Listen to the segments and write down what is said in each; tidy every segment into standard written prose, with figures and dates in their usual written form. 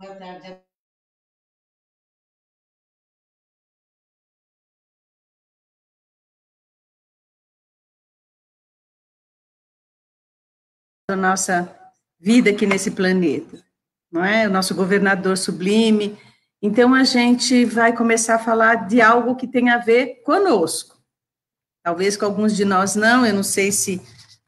Boa tarde. A nossa vida aqui nesse planeta, não é? O nosso governador sublime. Então, a gente vai começar a falar de algo que tem a ver conosco. Talvez com alguns de nós não, eu não sei se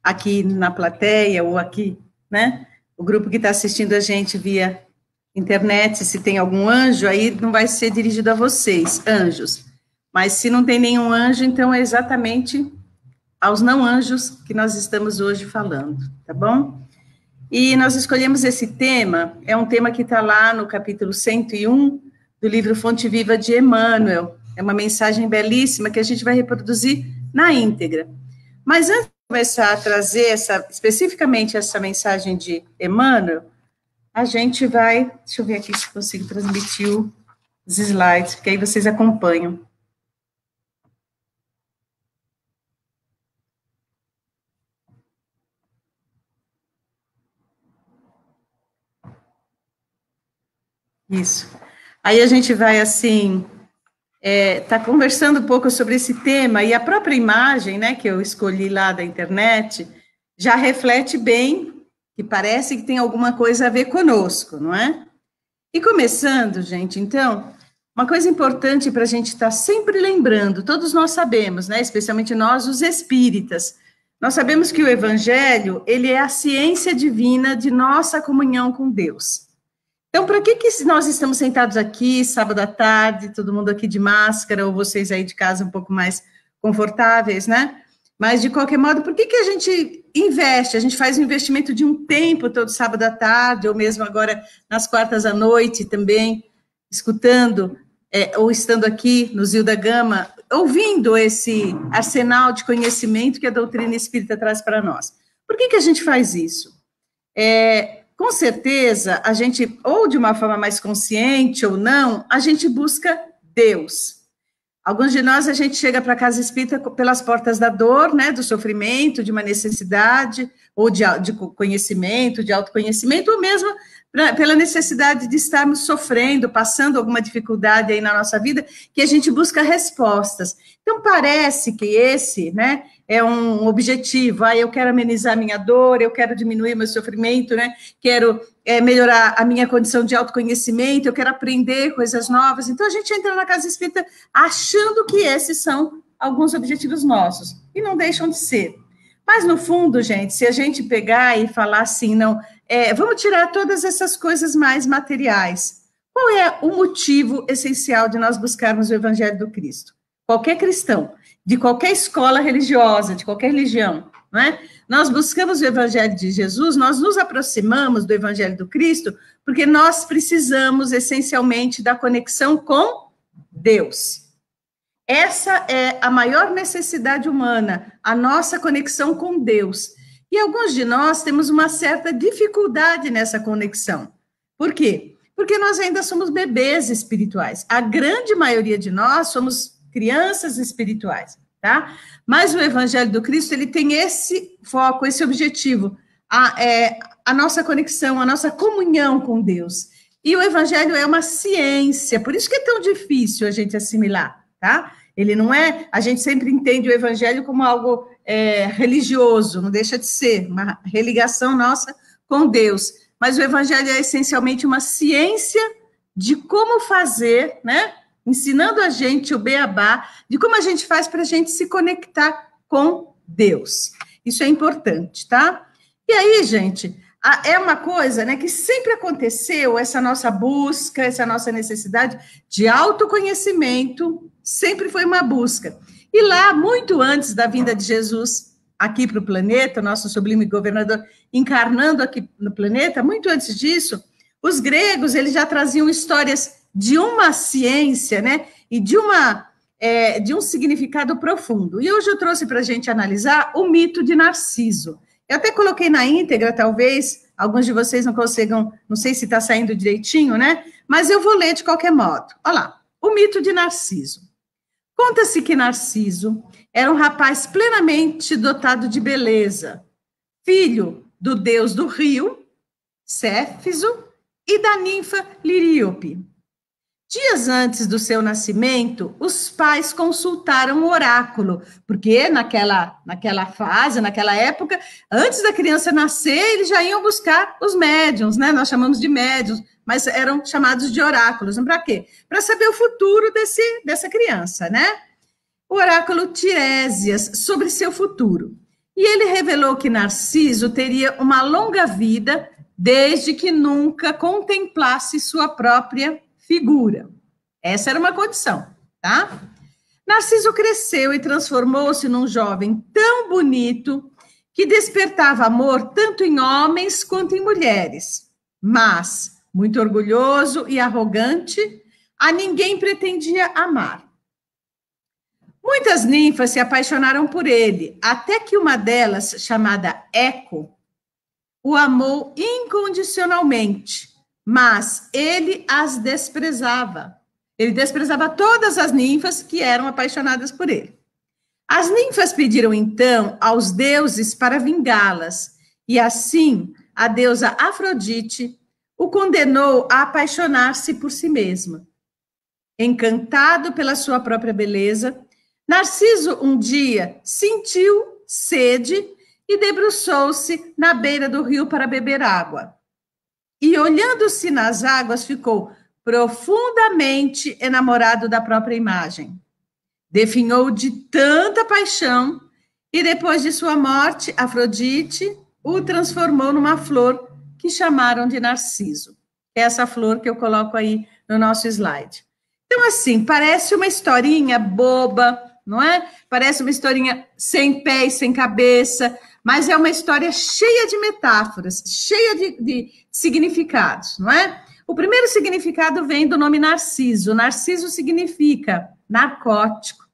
aqui na plateia ou aqui, né? O grupo que está assistindo a gente via internet, se tem algum anjo, aí não vai ser dirigido a vocês, anjos. Mas se não tem nenhum anjo, então é exatamente aos não anjos que nós estamos hoje falando, tá bom? E nós escolhemos esse tema, é um tema que está lá no capítulo 101 do livro Fonte Viva de Emmanuel. É uma mensagem belíssima que a gente vai reproduzir na íntegra. Mas antes de começar a trazer especificamente essa mensagem de Emmanuel, a gente vai, deixa eu ver aqui se consigo transmitir os slides, porque aí vocês acompanham. Isso. Aí a gente vai, assim, tá conversando um pouco sobre esse tema, e a própria imagem, né, que eu escolhi lá da internet, já reflete bem, que parece que tem alguma coisa a ver conosco, não é? E começando, gente, então, uma coisa importante para a gente estar sempre lembrando, todos nós sabemos, né, especialmente nós, os espíritas, nós sabemos que o Evangelho, ele é a ciência divina de nossa comunhão com Deus. Então, para que nós estamos sentados aqui, sábado à tarde, todo mundo aqui de máscara, ou vocês aí de casa um pouco mais confortáveis, né? Mas, de qualquer modo, por que a gente investe? A gente faz um investimento de um tempo todo sábado à tarde, ou mesmo agora nas quartas à noite também, escutando, ou estando aqui no Zio da Gama, ouvindo esse arsenal de conhecimento que a doutrina espírita traz para nós. Por que a gente faz isso? Com certeza, a gente, ou de uma forma mais consciente ou não, a gente busca Deus. Alguns de nós, a gente chega para a casa espírita pelas portas da dor, né, do sofrimento, de uma necessidade, ou de conhecimento, de autoconhecimento, ou mesmo pela necessidade de estarmos sofrendo, passando alguma dificuldade aí na nossa vida, que a gente busca respostas. Então, parece que esse, né, é um objetivo, eu quero amenizar minha dor, eu quero diminuir meu sofrimento, né, quero melhorar a minha condição de autoconhecimento, eu quero aprender coisas novas. Então, a gente entra na casa espírita achando que esses são alguns objetivos nossos, e não deixam de ser. Mas, no fundo, gente, se a gente pegar e falar assim, não, vamos tirar todas essas coisas mais materiais. Qual é o motivo essencial de nós buscarmos o Evangelho do Cristo? Qualquer cristão, de qualquer escola religiosa, de qualquer religião, não é? Nós buscamos o Evangelho de Jesus, nós nos aproximamos do Evangelho do Cristo, porque nós precisamos, essencialmente, da conexão com Deus. Essa é a maior necessidade humana, a nossa conexão com Deus. E alguns de nós temos uma certa dificuldade nessa conexão. Por quê? Porque nós ainda somos bebês espirituais. A grande maioria de nós somos crianças espirituais, tá? Mas o Evangelho do Cristo, ele tem esse foco, esse objetivo, a nossa conexão, a nossa comunhão com Deus. E o Evangelho é uma ciência, por isso que é tão difícil a gente assimilar, tá? Ele não é, a gente sempre entende o Evangelho como algo religioso, não deixa de ser, uma religação nossa com Deus, mas o Evangelho é essencialmente uma ciência de como fazer, né? Ensinando a gente o beabá, de como a gente faz para a gente se conectar com Deus. Isso é importante, tá? E aí, gente, é uma coisa, né, que sempre aconteceu, essa nossa busca, essa nossa necessidade de autoconhecimento, sempre foi uma busca. E lá, muito antes da vinda de Jesus aqui para o planeta, nosso sublime governador encarnando aqui no planeta, muito antes disso, os gregos, eles já traziam histórias de uma ciência, né, e de um significado profundo. E hoje eu trouxe para a gente analisar o mito de Narciso. Eu até coloquei na íntegra, talvez, alguns de vocês não consigam, não sei se está saindo direitinho, né, mas eu vou ler de qualquer modo. Olha lá, o mito de Narciso. Conta-se que Narciso era um rapaz plenamente dotado de beleza, filho do deus do rio, Céfiso, e da ninfa Liríope. Dias antes do seu nascimento, os pais consultaram o oráculo, porque naquela fase, naquela época, antes da criança nascer, eles já iam buscar os médiuns, né? Nós chamamos de médiuns, mas eram chamados de oráculos. Para quê? Para saber o futuro dessa criança, né? O oráculo Tiresias sobre seu futuro. E ele revelou que Narciso teria uma longa vida, desde que nunca contemplasse sua própria figura. Essa era uma condição, tá? Narciso cresceu e transformou-se num jovem tão bonito que despertava amor tanto em homens quanto em mulheres. Mas, muito orgulhoso e arrogante, a ninguém pretendia amar. Muitas ninfas se apaixonaram por ele, até que uma delas, chamada Eco, o amou incondicionalmente, mas ele as desprezava. Ele desprezava todas as ninfas que eram apaixonadas por ele. As ninfas pediram então aos deuses para vingá-las, e assim a deusa Afrodite o condenou a apaixonar-se por si mesma. Encantado pela sua própria beleza, Narciso um dia sentiu sede e debruçou-se na beira do rio para beber água. E olhando-se nas águas, ficou profundamente enamorado da própria imagem. Definhou de tanta paixão e depois de sua morte, Afrodite o transformou numa flor que chamaram de Narciso. É essa flor que eu coloco aí no nosso slide. Então, assim, parece uma historinha boba, não é? Parece uma historinha sem pé e sem cabeça, mas é uma história cheia de metáforas, cheia de significados, não é? O primeiro significado vem do nome Narciso. Narciso significa narcótico,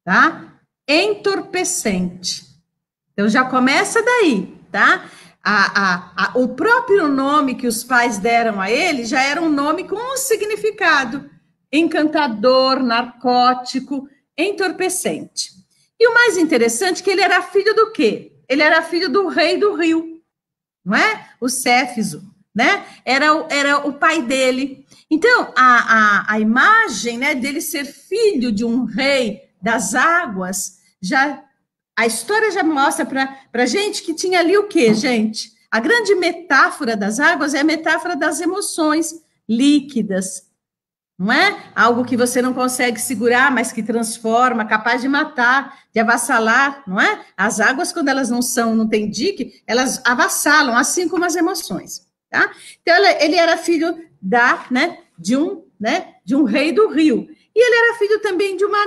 tá? Entorpecente. Então, já começa daí, tá? O próprio nome que os pais deram a ele já era um nome com um significado encantador, narcótico, entorpecente. E o mais interessante é que ele era filho do quê? Ele era filho do rei do rio, não é? O Céfiso, né? Era o pai dele. Então, a imagem, né, dele ser filho de um rei das águas, a história já mostra para gente que tinha ali o quê, gente? A grande metáfora das águas é a metáfora das emoções líquidas, não é? Algo que você não consegue segurar, mas que transforma, capaz de matar, de avassalar, não é? As águas, quando elas não tem dique, elas avassalam, assim como as emoções, tá? Então, ele era filho de um rei do rio. E ele era filho também de uma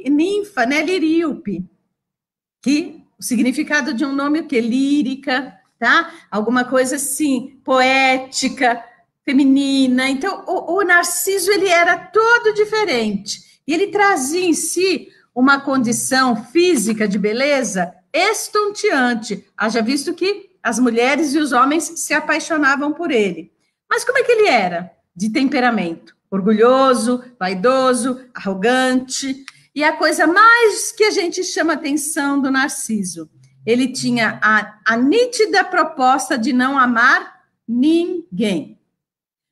ninfa, né, Liríope, que o significado de um nome o quê? Lírica, tá? Alguma coisa assim, poética, feminina. Então, o Narciso, ele era todo diferente. E ele trazia em si uma condição física de beleza estonteante. Haja visto que as mulheres e os homens se apaixonavam por ele. Mas como é que ele era? De temperamento. Orgulhoso, vaidoso, arrogante. E a coisa mais que a gente chama atenção do Narciso, ele tinha a nítida proposta de não amar ninguém.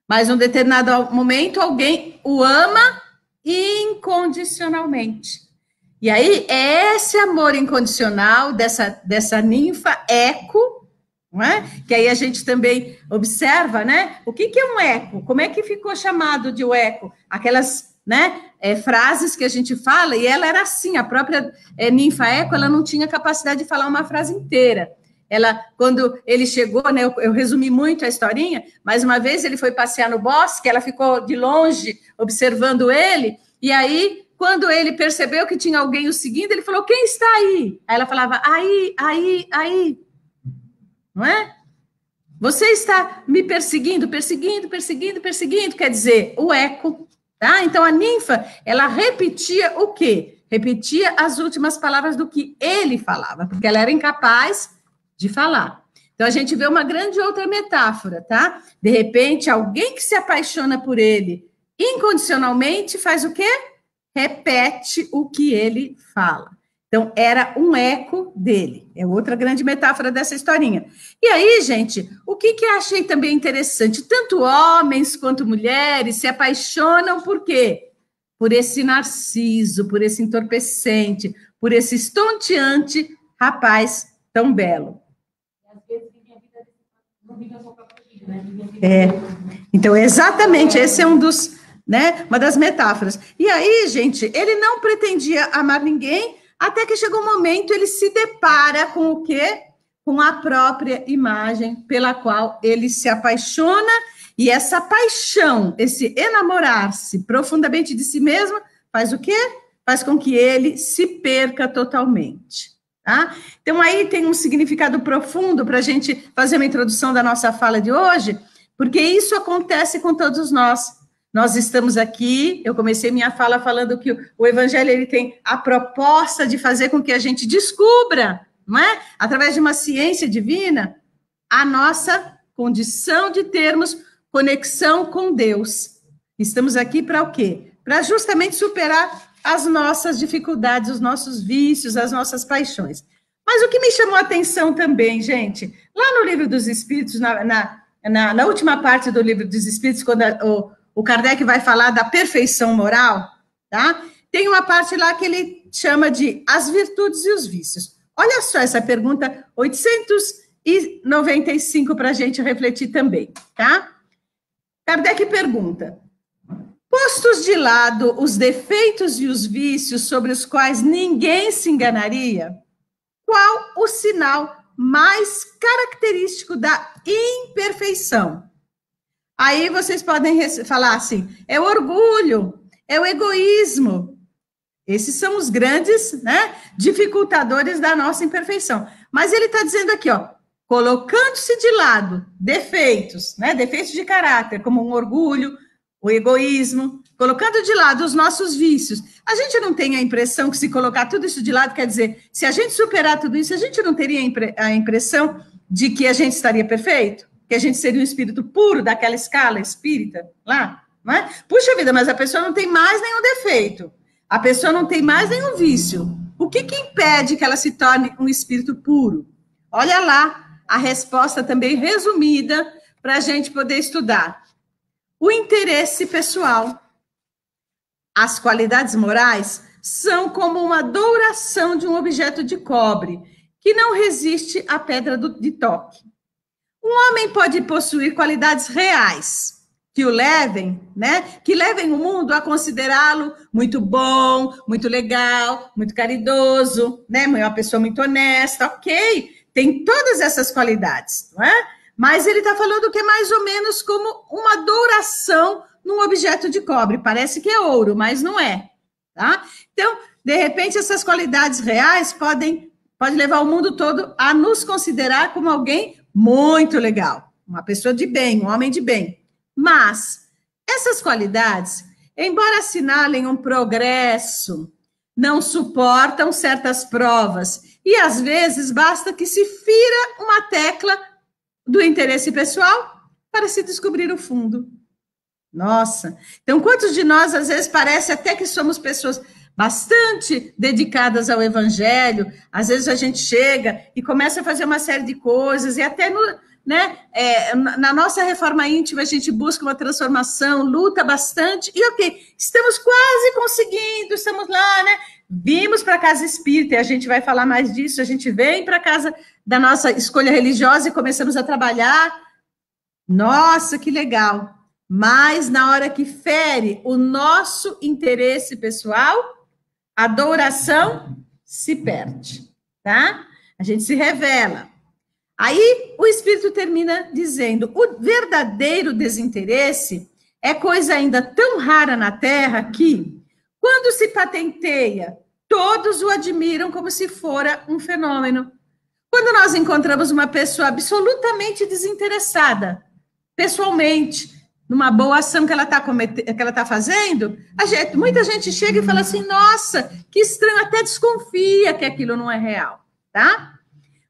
Mas, em um determinado momento, alguém o ama incondicionalmente. E aí, é esse amor incondicional dessa ninfa Eco, não é? Que aí a gente também observa, né? O que é um eco? Como é que ficou chamado de o eco? Aquelas, né, frases que a gente fala, e ela era assim, a própria ninfa Eco, ela não tinha capacidade de falar uma frase inteira. Ela, quando ele chegou, né, eu resumi muito a historinha, mas uma vez ele foi passear no bosque, ela ficou de longe observando ele, e aí, quando ele percebeu que tinha alguém o seguindo, ele falou, quem está aí? Aí ela falava, aí, não é? Você está me perseguindo, quer dizer, o eco, tá? Então, a ninfa, ela repetia o quê? Repetia as últimas palavras do que ele falava, porque ela era incapaz de falar. Então, a gente vê uma grande outra metáfora, tá? De repente, alguém que se apaixona por ele incondicionalmente faz o quê? Repete o que ele fala. Então, era um eco dele. É outra grande metáfora dessa historinha. E aí, gente, o que eu achei também interessante? Tanto homens quanto mulheres se apaixonam por quê? Por esse narciso, por esse entorpecente, por esse estonteante rapaz tão belo. Então, exatamente, esse é um dos, né, uma das metáforas. E aí, gente, ele não pretendia amar ninguém, até que chegou um momento, ele se depara com o quê? Com a própria imagem pela qual ele se apaixona, e essa paixão, esse enamorar-se profundamente de si mesmo, faz o quê? Faz com que ele se perca totalmente. Tá? Então, aí tem um significado profundo para a gente fazer uma introdução da nossa fala de hoje, porque isso acontece com todos nós. Nós estamos aqui, eu comecei minha fala falando que o Evangelho ele tem a proposta de fazer com que a gente descubra, não é? Através de uma ciência divina, a nossa condição de termos conexão com Deus. Estamos aqui para o quê? Para justamente superar as nossas dificuldades, os nossos vícios, as nossas paixões. Mas o que me chamou a atenção também, gente, lá no Livro dos Espíritos, na última parte do Livro dos Espíritos, quando o Kardec vai falar da perfeição moral, tá? Tem uma parte lá que ele chama de as virtudes e os vícios. Olha só essa pergunta 895 para a gente refletir também, tá? Kardec pergunta: postos de lado os defeitos e os vícios sobre os quais ninguém se enganaria, qual o sinal mais característico da imperfeição? Aí vocês podem falar assim, é o orgulho, é o egoísmo. Esses são os grandes, né, dificultadores da nossa imperfeição. Mas ele está dizendo aqui, ó, colocando-se de lado defeitos, né, defeitos de caráter, como um orgulho, o egoísmo, colocando de lado os nossos vícios. A gente não tem a impressão que se colocar tudo isso de lado, quer dizer, se a gente superar tudo isso, a gente não teria a impressão de que a gente estaria perfeito? Que a gente seria um espírito puro daquela escala espírita lá, não é? Puxa vida, mas a pessoa não tem mais nenhum defeito, a pessoa não tem mais nenhum vício. O que impede que ela se torne um espírito puro? Olha lá a resposta também resumida para a gente poder estudar. O interesse pessoal. As qualidades morais são como uma douração de um objeto de cobre que não resiste à pedra de toque. Um homem pode possuir qualidades reais que o levem, né? Que levem o mundo a considerá-lo muito bom, muito legal, muito caridoso, né? Uma pessoa muito honesta, ok? Tem todas essas qualidades, não é? Mas ele está falando que é mais ou menos como uma douração num objeto de cobre. Parece que é ouro, mas não é, tá? Então, de repente, essas qualidades reais podem levar o mundo todo a nos considerar como alguém muito legal, uma pessoa de bem, um homem de bem. Mas essas qualidades, embora assinalem um progresso, não suportam certas provas e às vezes basta que se fira uma tecla do interesse pessoal para se descobrir o fundo. Nossa, então quantos de nós às vezes parece até que somos pessoas bastante dedicadas ao evangelho, às vezes a gente chega e começa a fazer uma série de coisas, e até na nossa reforma íntima a gente busca uma transformação, luta bastante, e ok, estamos quase conseguindo, estamos lá, né? Vimos para a casa espírita, e a gente vai falar mais disso, a gente vem para a casa da nossa escolha religiosa e começamos a trabalhar. Nossa, que legal! Mas na hora que fere o nosso interesse pessoal, a adoração se perde, tá? A gente se revela. Aí o Espírito termina dizendo, o verdadeiro desinteresse é coisa ainda tão rara na Terra que, quando se patenteia, todos o admiram como se fora um fenômeno. Quando nós encontramos uma pessoa absolutamente desinteressada, pessoalmente, numa boa ação que ela está fazendo, muita gente chega e fala assim, nossa, que estranho, até desconfia que aquilo não é real, tá?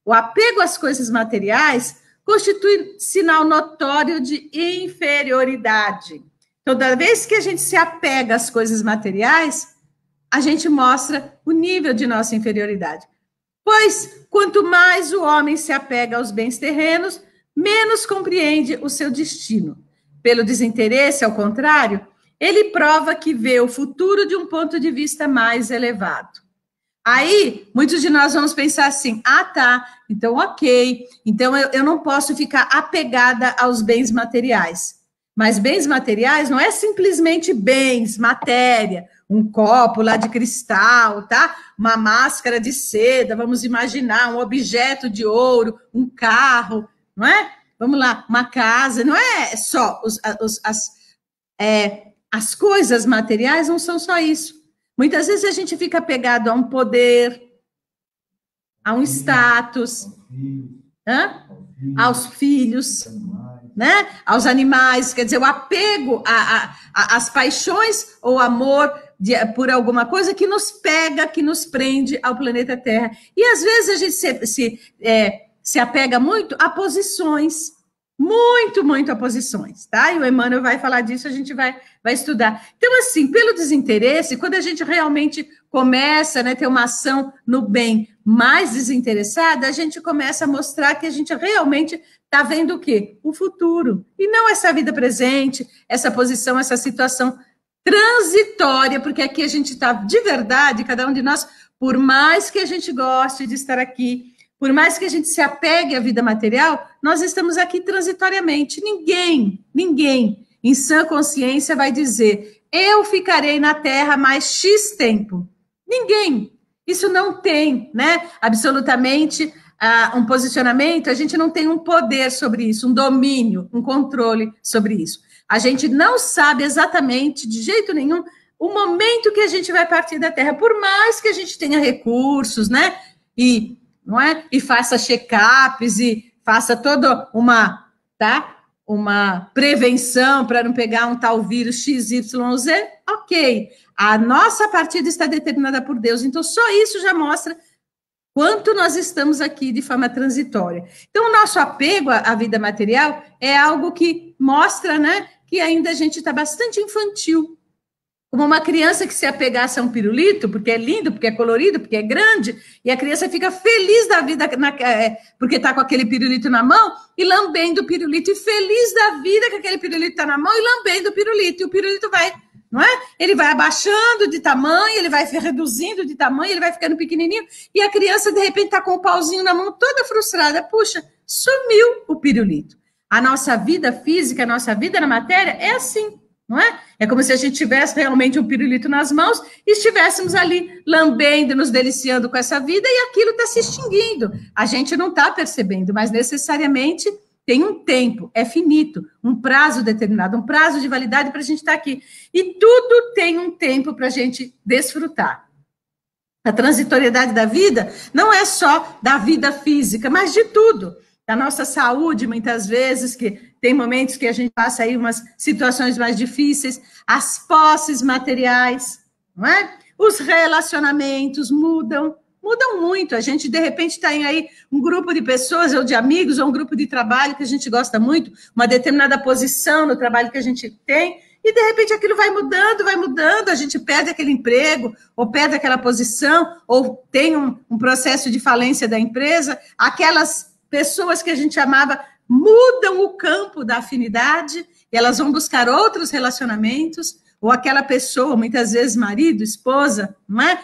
O apego às coisas materiais constitui sinal notório de inferioridade. Toda vez que a gente se apega às coisas materiais, a gente mostra o nível de nossa inferioridade. Pois, quanto mais o homem se apega aos bens terrenos, menos compreende o seu destino. Pelo desinteresse, ao contrário, ele prova que vê o futuro de um ponto de vista mais elevado. Aí, muitos de nós vamos pensar assim, tá, então ok, então eu não posso ficar apegada aos bens materiais. Mas bens materiais não é simplesmente bens, matéria, um copo lá de cristal, tá? Uma máscara de seda, vamos imaginar, um objeto de ouro, um carro, não é? Vamos lá, uma casa, não é só as coisas materiais, não são só isso. Muitas vezes a gente fica apegado a um poder, a um status, aos filhos, né? Aos animais, quer dizer, o apego às paixões ou amor por alguma coisa que nos pega, que nos prende ao planeta Terra. E às vezes a gente se apega muito a posições, muito a posições, tá? E o Emmanuel vai falar disso, a gente vai estudar. Então, assim, pelo desinteresse, quando a gente realmente começa, né, ter uma ação no bem mais desinteressada, a gente começa a mostrar que a gente realmente está vendo o quê? O futuro. E não essa vida presente, essa posição, essa situação transitória, porque aqui a gente está de verdade, cada um de nós, por mais que a gente goste de estar aqui, por mais que a gente se apegue à vida material, nós estamos aqui transitoriamente. Ninguém em sã consciência vai dizer, eu ficarei na Terra mais X tempo. Ninguém. Isso não tem, né, absolutamente um posicionamento, a gente não tem um poder sobre isso, um domínio, um controle sobre isso. A gente não sabe exatamente, de jeito nenhum, o momento que a gente vai partir da Terra, por mais que a gente tenha recursos, né, não é? E faça check-ups e faça toda uma prevenção para não pegar um tal vírus XYZ, ok. A nossa partida está determinada por Deus, então só isso já mostra quanto nós estamos aqui de forma transitória. Então, o nosso apego à vida material é algo que mostra, né, que ainda a gente está bastante infantil. Como uma criança que se apegasse a um pirulito, porque é lindo, porque é colorido, porque é grande, e a criança fica feliz da vida porque está com aquele pirulito na mão e lambendo o pirulito, e feliz da vida que aquele pirulito está na mão e lambendo o pirulito, e o pirulito vai, não é? Ele vai abaixando de tamanho, ele vai reduzindo de tamanho, ele vai ficando pequenininho, e a criança, de repente, está com o pauzinho na mão, toda frustrada. Puxa, sumiu o pirulito. A nossa vida física, a nossa vida na matéria é assim. Não é? É como se a gente tivesse realmente um pirulito nas mãos e estivéssemos ali lambendo, nos deliciando com essa vida e aquilo está se extinguindo. A gente não está percebendo, mas necessariamente tem um tempo, é finito, um prazo determinado, um prazo de validade para a gente estar aqui. E tudo tem um tempo para a gente desfrutar. A transitoriedade da vida não é só da vida física, mas de tudo. Da nossa saúde, muitas vezes, que tem momentos que a gente passa aí umas situações mais difíceis, as posses materiais, não é? Os relacionamentos mudam muito. A gente, de repente, tem aí um grupo de pessoas, ou de amigos, ou um grupo de trabalho que a gente gosta muito, uma determinada posição no trabalho que a gente tem, e, de repente, aquilo vai mudando, a gente perde aquele emprego, ou perde aquela posição, ou tem um processo de falência da empresa, aquelas pessoas que a gente amava mudam o campo da afinidade e elas vão buscar outros relacionamentos, ou aquela pessoa, muitas vezes marido, esposa, não é?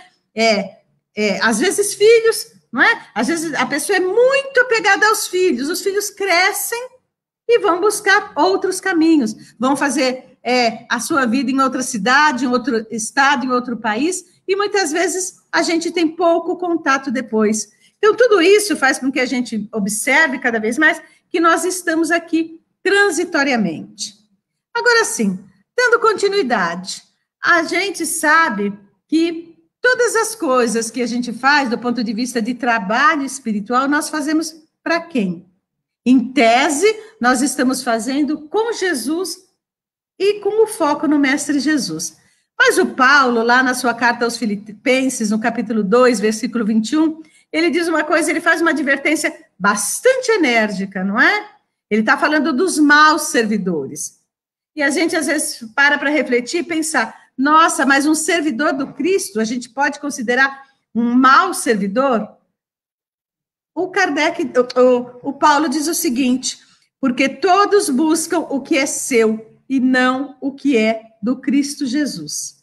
Às vezes filhos, não é? Às vezes a pessoa é muito apegada aos filhos, os filhos crescem e vão buscar outros caminhos, vão fazer a sua vida em outra cidade, em outro estado, em outro país, e muitas vezes a gente tem pouco contato depois. Então, tudo isso faz com que a gente observe cada vez mais que nós estamos aqui transitoriamente. Agora sim, dando continuidade, a gente sabe que todas as coisas que a gente faz do ponto de vista de trabalho espiritual, nós fazemos para quem? Em tese, nós estamos fazendo com Jesus e com o foco no Mestre Jesus. Mas o Paulo, lá na sua carta aos Filipenses, no capítulo 2, versículo 21, ele diz uma coisa, ele faz uma advertência bastante enérgica, não é? Ele está falando dos maus servidores. E a gente, às vezes, para refletir e pensar, nossa, mas um servidor do Cristo, a gente pode considerar um mau servidor? O Kardec, o Paulo diz o seguinte, porque todos buscam o que é seu e não o que é do Cristo Jesus.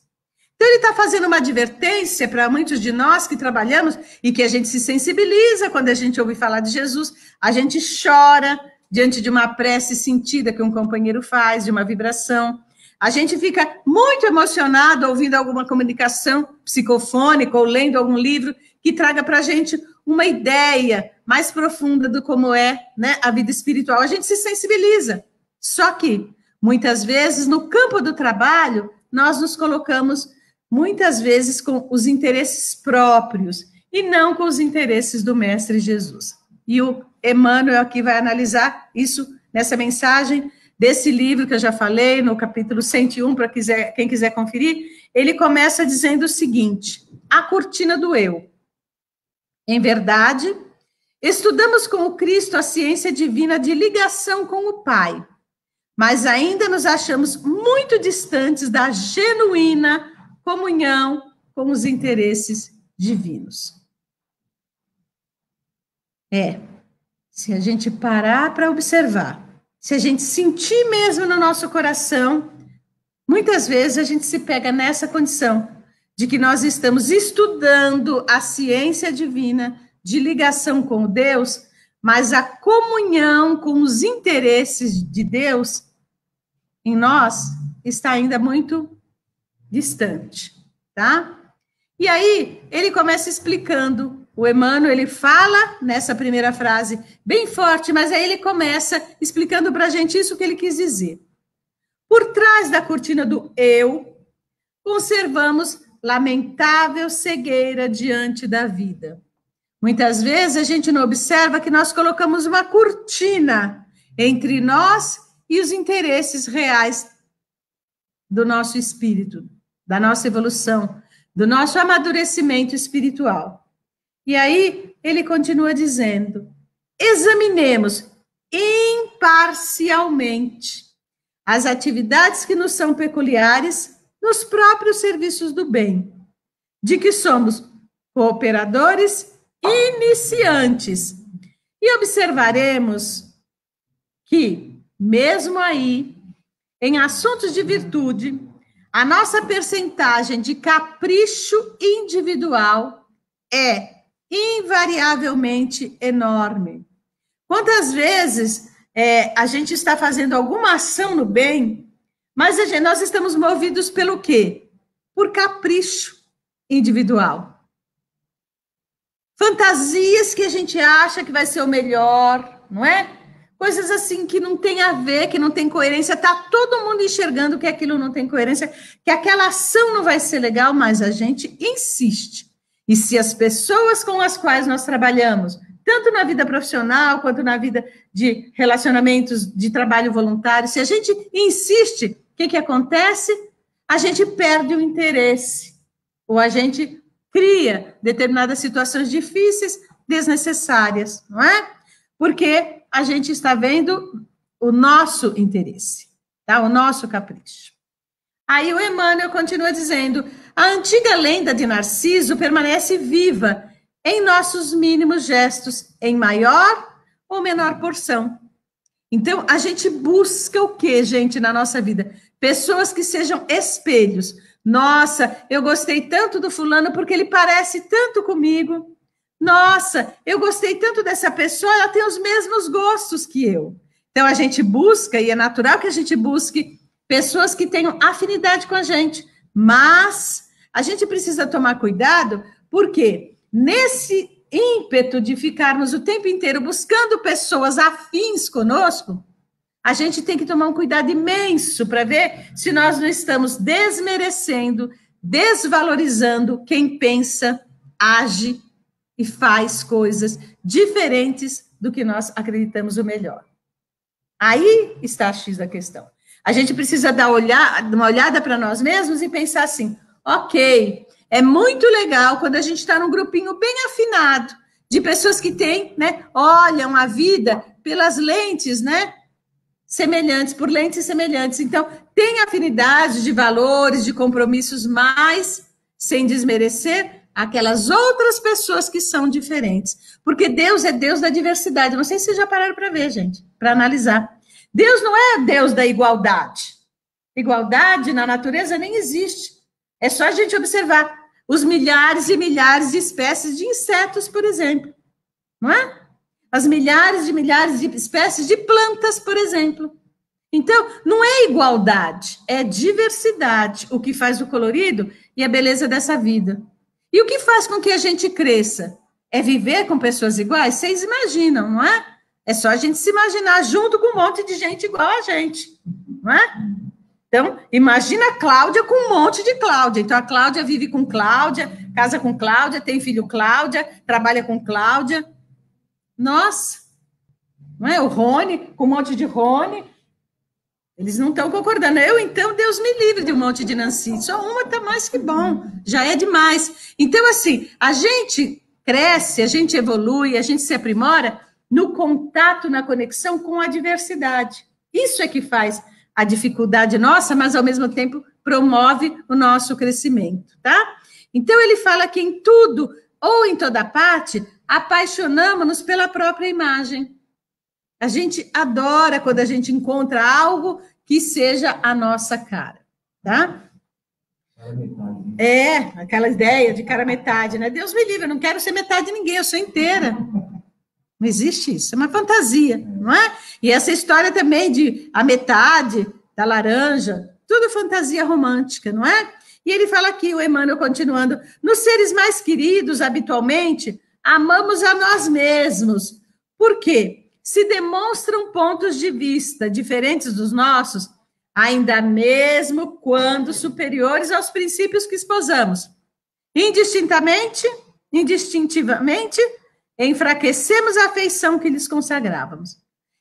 Então, ele está fazendo uma advertência para muitos de nós que trabalhamos e que a gente se sensibiliza quando a gente ouve falar de Jesus, a gente chora diante de uma prece sentida que um companheiro faz, de uma vibração. A gente fica muito emocionado ouvindo alguma comunicação psicofônica ou lendo algum livro que traga para a gente uma ideia mais profunda do como é, né, a vida espiritual. A gente se sensibiliza. Só que, muitas vezes, no campo do trabalho, nós nos colocamos, muitas vezes, com os interesses próprios e não com os interesses do Mestre Jesus. E o Emmanuel aqui vai analisar isso nessa mensagem desse livro que eu já falei, no capítulo 101, para quem quiser conferir. Ele começa dizendo o seguinte: a cortina do eu. Em verdade, estudamos com o Cristo a ciência divina de ligação com o Pai, mas ainda nos achamos muito distantes da genuína comunhão com os interesses divinos. Se a gente parar para observar, se a gente sentir mesmo no nosso coração, muitas vezes a gente se pega nessa condição de que nós estamos estudando a ciência divina de ligação com Deus, mas a comunhão com os interesses de Deus em nós está ainda muito distante, tá? E aí, ele começa explicando, o Emmanuel, ele fala nessa primeira frase bem forte, mas aí ele começa explicando para a gente isso que ele quis dizer. Por trás da cortina do eu, conservamos lamentável cegueira diante da vida. Muitas vezes a gente não observa que nós colocamos uma cortina entre nós e os interesses reais do nosso espírito, da nossa evolução, do nosso amadurecimento espiritual. E aí ele continua dizendo: examinemos imparcialmente as atividades que nos são peculiares nos próprios serviços do bem, de que somos cooperadores iniciantes, e observaremos que, mesmo aí, em assuntos de virtude, a nossa percentagem de capricho individual é invariavelmente enorme. Quantas vezes a gente está fazendo alguma ação no bem, mas nós estamos movidos pelo quê? Por capricho individual. Fantasias que a gente acha que vai ser o melhor, não é? Coisas assim que não tem a ver, que não tem coerência. Está todo mundo enxergando que aquilo não tem coerência, que aquela ação não vai ser legal, mas a gente insiste. E se as pessoas com as quais nós trabalhamos, tanto na vida profissional quanto na vida de relacionamentos de trabalho voluntário, se a gente insiste, o que acontece? A gente perde o interesse, ou a gente cria determinadas situações difíceis, desnecessárias, não é? Porque a gente está vendo o nosso interesse, tá? O nosso capricho. Aí o Emmanuel continua dizendo: a antiga lenda de Narciso permanece viva em nossos mínimos gestos, em maior ou menor porção. Então, a gente busca o quê, gente, na nossa vida? Pessoas que sejam espelhos. Nossa, eu gostei tanto do fulano porque ele parece tanto comigo. Nossa, eu gostei tanto dessa pessoa, ela tem os mesmos gostos que eu. Então, a gente busca, e é natural que a gente busque pessoas que tenham afinidade com a gente, mas a gente precisa tomar cuidado, porque nesse ímpeto de ficarmos o tempo inteiro buscando pessoas afins conosco, a gente tem que tomar um cuidado imenso para ver se nós não estamos desmerecendo, desvalorizando quem pensa, age e faz coisas diferentes do que nós acreditamos o melhor. Aí está a X da questão. A gente precisa dar uma olhada para nós mesmos e pensar assim: ok, é muito legal quando a gente está num grupinho bem afinado, de pessoas que têm, né, olham a vida pelas lentes, né, semelhantes, por lentes semelhantes. Então, tem afinidade de valores, de compromissos, mas sem desmerecer aquelas outras pessoas que são diferentes. Porque Deus é Deus da diversidade. Não sei se vocês já pararam para ver, gente, para analisar. Deus não é Deus da igualdade. Igualdade na natureza nem existe. É só a gente observar os milhares e milhares de espécies de insetos, por exemplo. Não é? As milhares de espécies de plantas, por exemplo. Então, não é igualdade, é diversidade o que faz o colorido e a beleza dessa vida. E o que faz com que a gente cresça? É viver com pessoas iguais? Vocês imaginam, não é? É só a gente se imaginar junto com um monte de gente igual a gente, não é? Então, imagina a Cláudia com um monte de Cláudia. Então, a Cláudia vive com Cláudia, casa com Cláudia, tem filho Cláudia, trabalha com Cláudia. Nossa, não é? O Rony, com um monte de Rony. Eles não estão concordando. Eu, então, Deus me livre de um monte de Nancy. Só uma está mais que bom. Já é demais. Então, assim, a gente cresce, a gente evolui, a gente se aprimora no contato, na conexão com a diversidade. Isso é que faz a dificuldade nossa, mas, ao mesmo tempo, promove o nosso crescimento, tá? Então, ele fala que em tudo ou em toda parte, apaixonamos-nos pela própria imagem. A gente adora quando a gente encontra algo que seja a nossa cara, tá? É, aquela ideia de cara metade, né? Deus me livre, eu não quero ser metade de ninguém, eu sou inteira. Não existe isso, é uma fantasia, não é? E essa história também de a metade da laranja, tudo fantasia romântica, não é? E ele fala aqui, o Emmanuel continuando, nos seres mais queridos, habitualmente, amamos a nós mesmos. Por quê? Se demonstram pontos de vista diferentes dos nossos, ainda mesmo quando superiores aos princípios que esposamos. Indistintivamente, enfraquecemos a afeição que lhes consagrávamos.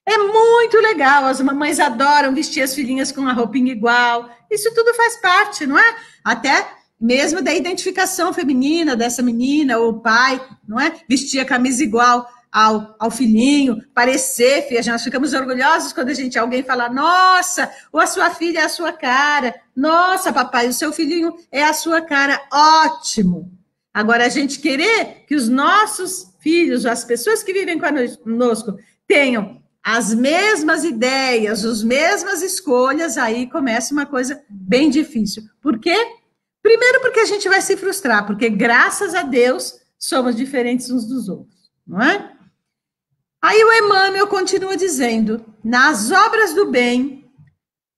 É muito legal, as mamães adoram vestir as filhinhas com uma roupinha igual, isso tudo faz parte, não é? Até mesmo da identificação feminina dessa menina, ou o pai, não é? Vestir a camisa igual ao filhinho, parecer, filha, nós ficamos orgulhosos quando alguém fala, nossa, ou a sua filha é a sua cara, nossa, papai, o seu filhinho é a sua cara, ótimo. Agora, a gente querer que os nossos filhos, as pessoas que vivem conosco, tenham as mesmas ideias, as mesmas escolhas, aí começa uma coisa bem difícil. Por quê? Primeiro porque a gente vai se frustrar, porque graças a Deus somos diferentes uns dos outros, não é? Aí o Emmanuel continua dizendo, nas obras do bem,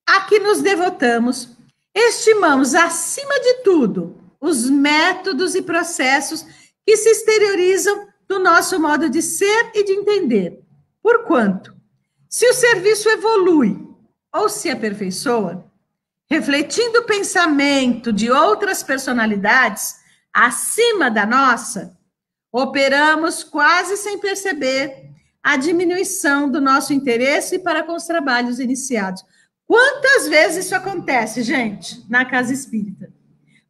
a que nos devotamos, estimamos acima de tudo os métodos e processos que se exteriorizam do nosso modo de ser e de entender. Porquanto, se o serviço evolui ou se aperfeiçoa, refletindo o pensamento de outras personalidades acima da nossa, operamos quase sem perceber a diminuição do nosso interesse para com os trabalhos iniciados. Quantas vezes isso acontece, gente, na casa espírita?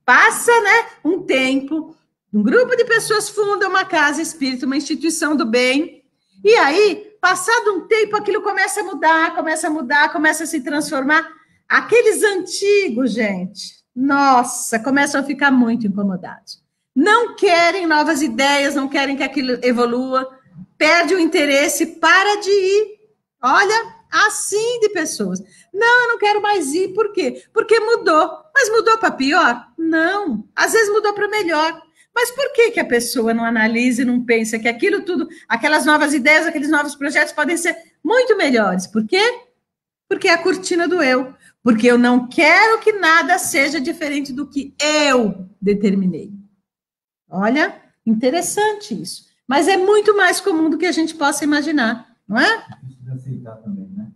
Passa, né, um tempo, um grupo de pessoas funda uma casa espírita, uma instituição do bem, e aí, passado um tempo, aquilo começa a mudar, começa a se transformar. Aqueles antigos, gente, nossa, começam a ficar muito incomodados. Não querem novas ideias, não querem que aquilo evolua, perde o interesse, para de ir. Olha, assim de pessoas. Não, eu não quero mais ir. Por quê? Porque mudou. Mas mudou para pior? Não. Às vezes mudou para melhor. Mas por que a pessoa não analisa e não pensa que aquilo tudo, aquelas novas ideias, aqueles novos projetos podem ser muito melhores? Por quê? Porque é a cortina do eu. Porque eu não quero que nada seja diferente do que eu determinei. Olha, interessante isso. Mas é muito mais comum do que a gente possa imaginar, não é? Precisa aceitar também, né?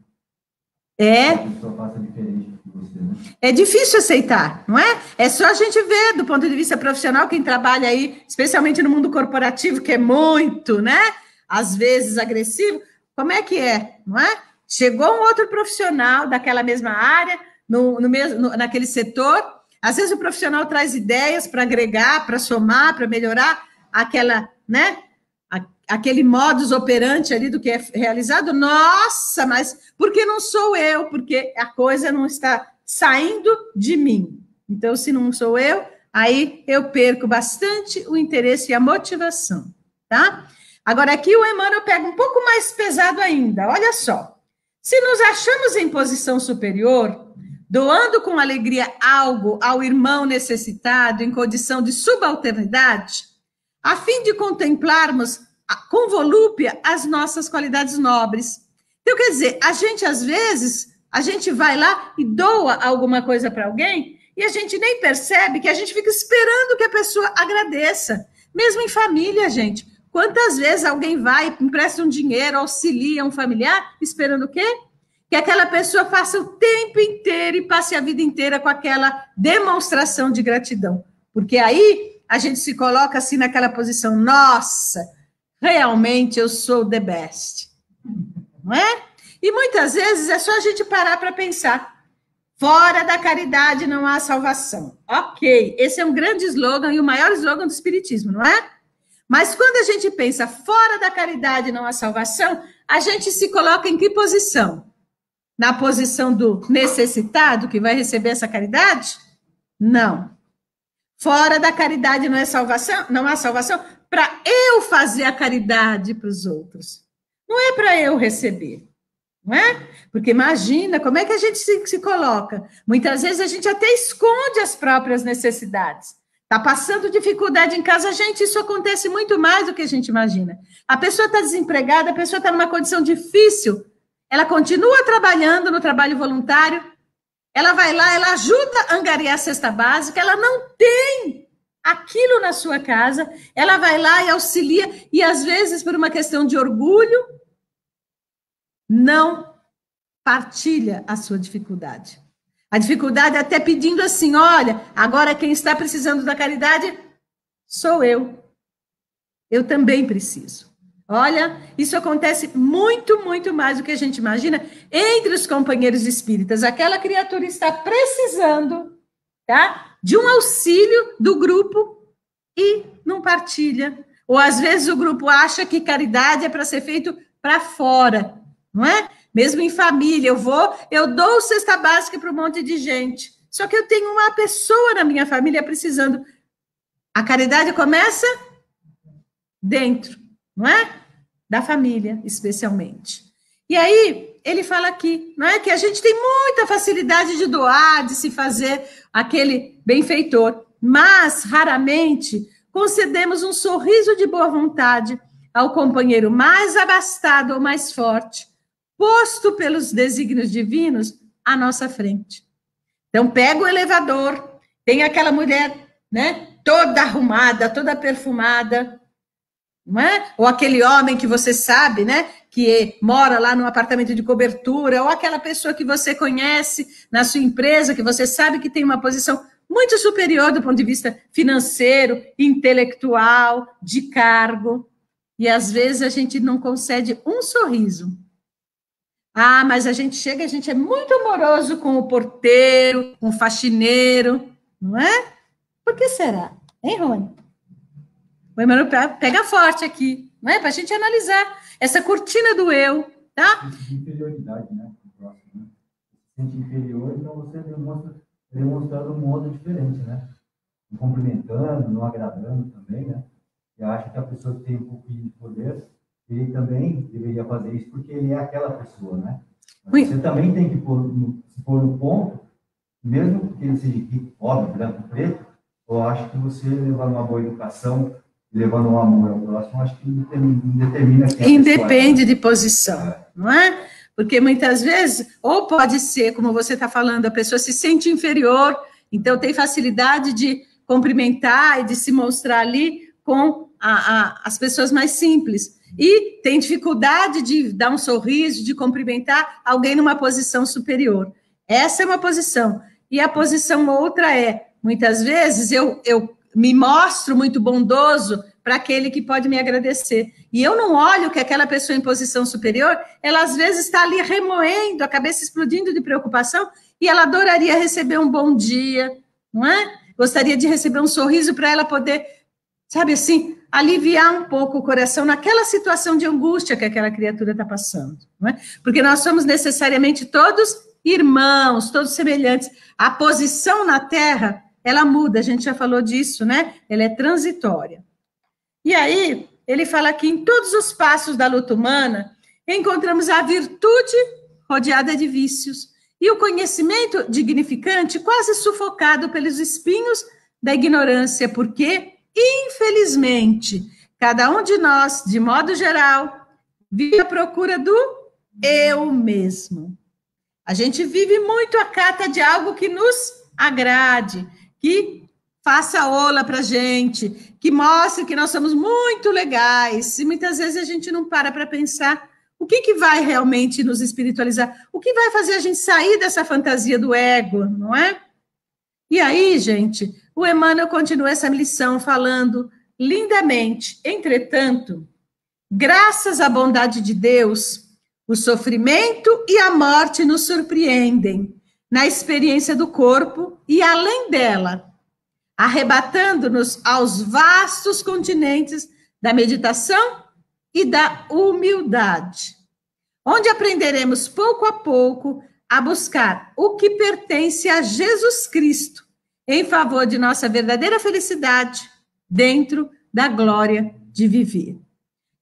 É. A pessoa passa diferente de você, né? É difícil aceitar, não é? É só a gente ver, do ponto de vista profissional, quem trabalha aí, especialmente no mundo corporativo, que é muito, né? Às vezes agressivo, como é que é, não é? Chegou um outro profissional daquela mesma área, naquele setor, às vezes o profissional traz ideias para agregar, para somar, para melhorar aquela, né? Aquele modus operandi ali do que é realizado, nossa, mas por que não sou eu? Porque a coisa não está saindo de mim. Então, se não sou eu, aí eu perco bastante o interesse e a motivação, tá? Agora, aqui o Emmanuel pega um pouco mais pesado ainda, olha só. Se nos achamos em posição superior, doando com alegria algo ao irmão necessitado em condição de subalternidade, a fim de contemplarmos com volúpia as nossas qualidades nobres. Então, quer dizer, a gente, às vezes, a gente vai lá e doa alguma coisa para alguém e a gente nem percebe que a gente fica esperando que a pessoa agradeça. Mesmo em família, gente. Quantas vezes alguém vai, empresta um dinheiro, auxilia um familiar, esperando o quê? Que aquela pessoa faça o tempo inteiro e passe a vida inteira com aquela demonstração de gratidão. Porque aí a gente se coloca assim naquela posição, nossa, realmente eu sou the best. Não é? E muitas vezes é só a gente parar para pensar. Fora da caridade não há salvação. Ok, esse é um grande slogan e o maior slogan do Espiritismo, não é? Mas quando a gente pensa fora da caridade não há salvação, a gente se coloca em que posição? Na posição do necessitado que vai receber essa caridade? Não. Fora da caridade não é salvação? Não há salvação para eu fazer a caridade para os outros. Não é para eu receber. Não é? Porque imagina como é que a gente se coloca. Muitas vezes a gente até esconde as próprias necessidades. Está passando dificuldade em casa, gente, isso acontece muito mais do que a gente imagina. A pessoa está desempregada, a pessoa está numa condição difícil, ela continua trabalhando no trabalho voluntário, ela vai lá, ela ajuda a angariar a cesta básica, ela não tem aquilo na sua casa, ela vai lá e auxilia, e às vezes, por uma questão de orgulho, não partilha a sua dificuldade. A dificuldade é até pedindo assim, olha, agora quem está precisando da caridade sou eu. Eu também preciso. Olha, isso acontece muito, muito mais do que a gente imagina entre os companheiros espíritas. Aquela criatura está precisando, tá, de um auxílio do grupo e não partilha. Ou às vezes o grupo acha que caridade é para ser feito para fora, não é? Mesmo em família, eu dou cesta básica para um monte de gente. Só que eu tenho uma pessoa na minha família precisando. A caridade começa dentro, não é? Da família, especialmente. E aí, ele fala aqui, não é? Que a gente tem muita facilidade de doar, de se fazer aquele benfeitor, mas, raramente, concedemos um sorriso de boa vontade ao companheiro mais abastado ou mais forte, posto pelos desígnios divinos à nossa frente. Então, pega o elevador, tem aquela mulher, né, toda arrumada, toda perfumada, não é? Ou aquele homem que você sabe, né, que mora lá num apartamento de cobertura, ou aquela pessoa que você conhece na sua empresa, que você sabe que tem uma posição muito superior do ponto de vista financeiro, intelectual, de cargo, e às vezes a gente não concede um sorriso. Ah, mas a gente chega, a gente é muito amoroso com o porteiro, com o faxineiro, não é? Por que será? Hein, Rony? O Emmanuel pega forte aqui, não é? Para a gente analisar essa cortina do eu, tá? De inferioridade, né? Próximo, né? Se sente inferior, então você demonstra um modo diferente, né? Não cumprimentando, não agradando também, né? E acha que a pessoa que tem um pouquinho de poder, ele também deveria fazer isso porque ele é aquela pessoa, né? Você também tem que se pôr no ponto, mesmo que ele seja rico, pobre, branco, preto, eu acho que você levando uma boa educação, levando um amor ao próximo, acho que determina que independe de posição, não é? Porque muitas vezes, ou pode ser, como você está falando, a pessoa se sente inferior, então tem facilidade de cumprimentar e de se mostrar ali com as pessoas mais simples. E tem dificuldade de dar um sorriso, de cumprimentar alguém numa posição superior. Essa é uma posição. E a posição outra é, muitas vezes, eu me mostro muito bondoso para aquele que pode me agradecer. E eu não olho que aquela pessoa em posição superior, ela às vezes está ali remoendo, a cabeça explodindo de preocupação, e ela adoraria receber um bom dia, não é? Gostaria de receber um sorriso para ela poder, sabe assim, aliviar um pouco o coração naquela situação de angústia que aquela criatura está passando, não é? Porque nós somos necessariamente todos irmãos, todos semelhantes. A posição na Terra, ela muda, a gente já falou disso, né? Ela é transitória. E aí, ele fala que em todos os passos da luta humana, encontramos a virtude rodeada de vícios e o conhecimento dignificante quase sufocado pelos espinhos da ignorância, porque, infelizmente, cada um de nós, de modo geral, vive à procura do eu mesmo. A gente vive muito à cata de algo que nos agrade, que faça ola para a gente, que mostre que nós somos muito legais, e muitas vezes a gente não para pensar o que vai realmente nos espiritualizar, o que vai fazer a gente sair dessa fantasia do ego, não é? E aí, gente, o Emmanuel continua essa lição falando lindamente. Entretanto, graças à bondade de Deus, o sofrimento e a morte nos surpreendem na experiência do corpo e além dela, arrebatando-nos aos vastos continentes da meditação e da humildade, onde aprenderemos pouco a pouco a buscar o que pertence a Jesus Cristo em favor de nossa verdadeira felicidade dentro da glória de viver.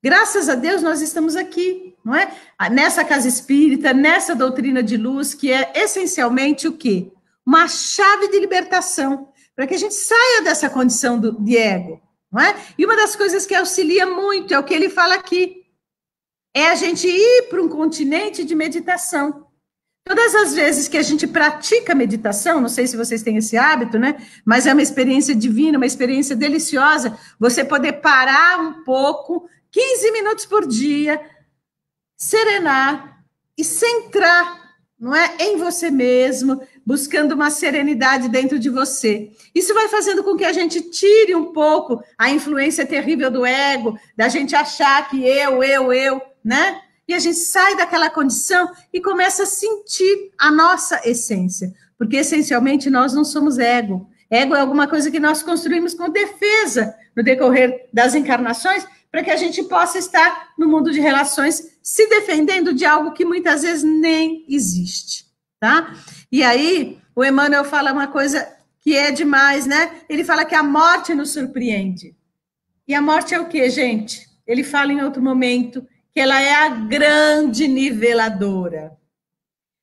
Graças a Deus nós estamos aqui, não é? Nessa casa espírita, nessa doutrina de luz, que é essencialmente o quê? Uma chave de libertação, para que a gente saia dessa condição de ego, não é? E uma das coisas que auxilia muito é o que ele fala aqui, é a gente ir para um continente de meditação. Todas as vezes que a gente pratica meditação, não sei se vocês têm esse hábito, né? Mas é uma experiência divina, uma experiência deliciosa, você poder parar um pouco, 15 minutos por dia, serenar e centrar, não é, em você mesmo, buscando uma serenidade dentro de você. Isso vai fazendo com que a gente tire um pouco a influência terrível do ego, da gente achar que eu, né? E a gente sai daquela condição e começa a sentir a nossa essência, porque essencialmente nós não somos ego. Ego é alguma coisa que nós construímos com defesa no decorrer das encarnações, para que a gente possa estar no mundo de relações se defendendo de algo que muitas vezes nem existe, tá? E aí, o Emmanuel fala uma coisa que é demais, né? Ele fala que a morte nos surpreende. E a morte é o quê, gente? Ele fala em outro momento que ela é a grande niveladora.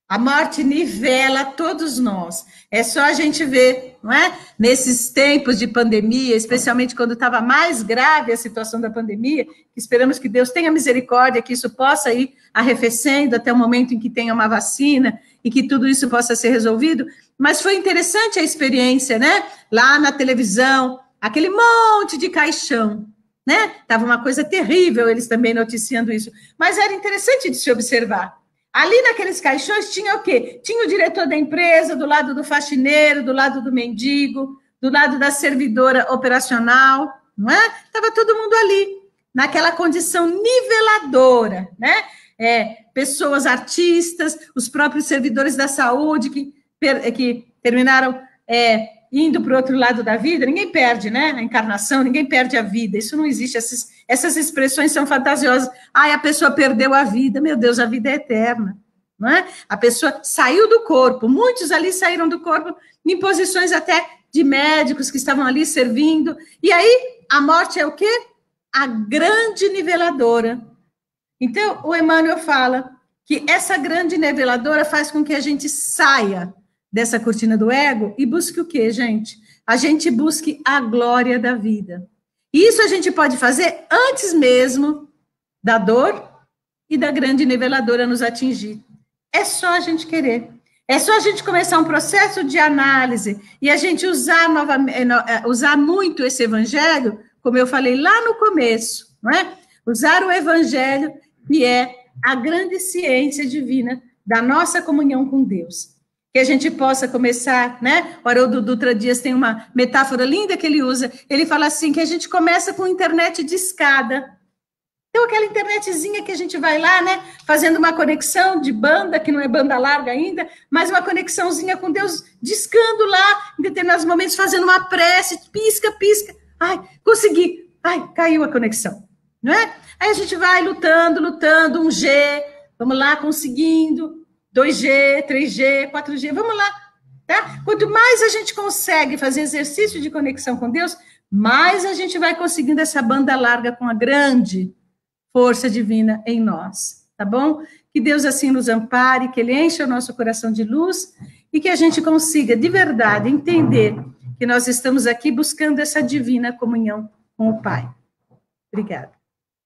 A morte nivela todos nós. É só a gente ver, não é? Nesses tempos de pandemia, especialmente quando estava mais grave a situação da pandemia, esperamos que Deus tenha misericórdia, que isso possa ir arrefecendo até o momento em que tenha uma vacina e que tudo isso possa ser resolvido. Mas foi interessante a experiência, né? Lá na televisão, aquele monte de caixão, né? Estava uma coisa terrível, eles também noticiando isso. Mas era interessante de se observar. Ali naqueles caixões tinha o quê? Tinha o diretor da empresa, do lado do faxineiro, do lado do mendigo, do lado da servidora operacional, não é? Estava todo mundo ali, naquela condição niveladora, né? Pessoas artistas, os próprios servidores da saúde que terminaram indo para o outro lado da vida. Ninguém perde, né? A encarnação, ninguém perde a vida. Isso não existe. Essas expressões são fantasiosas. Ai, a pessoa perdeu a vida. Meu Deus, a vida é eterna, não é? A pessoa saiu do corpo. Muitos ali saíram do corpo em posições até de médicos que estavam ali servindo. E aí, a morte é o quê? A grande niveladora. Então, o Emmanuel fala que essa grande niveladora faz com que a gente saia dessa cortina do ego e busque o quê, gente? A gente busque a glória da vida. E isso a gente pode fazer antes mesmo da dor e da grande niveladora nos atingir. É só a gente querer. É só a gente começar um processo de análise e a gente usar muito esse evangelho, como eu falei lá no começo, não é? Usar o evangelho, que é a grande ciência divina da nossa comunhão com Deus. Que a gente possa começar, né? O Haroldo Dutra Dias tem uma metáfora linda que ele usa. Ele fala assim, que a gente começa com internet de escada. Então, aquela internetzinha que a gente vai lá, né? Fazendo uma conexão de banda, que não é banda larga ainda, mas uma conexãozinha com Deus, discando lá, em determinados momentos, fazendo uma prece, pisca, pisca. Ai, consegui. Ai, caiu a conexão, não é? Aí a gente vai lutando, um G, vamos lá, conseguindo. 2G, 3G, 4G, vamos lá, tá? Quanto mais a gente consegue fazer exercício de conexão com Deus, mais a gente vai conseguindo essa banda larga com a grande força divina em nós, tá bom? Que Deus assim nos ampare, que Ele encha o nosso coração de luz e que a gente consiga, de verdade, entender que nós estamos aqui buscando essa divina comunhão com o Pai. Obrigada.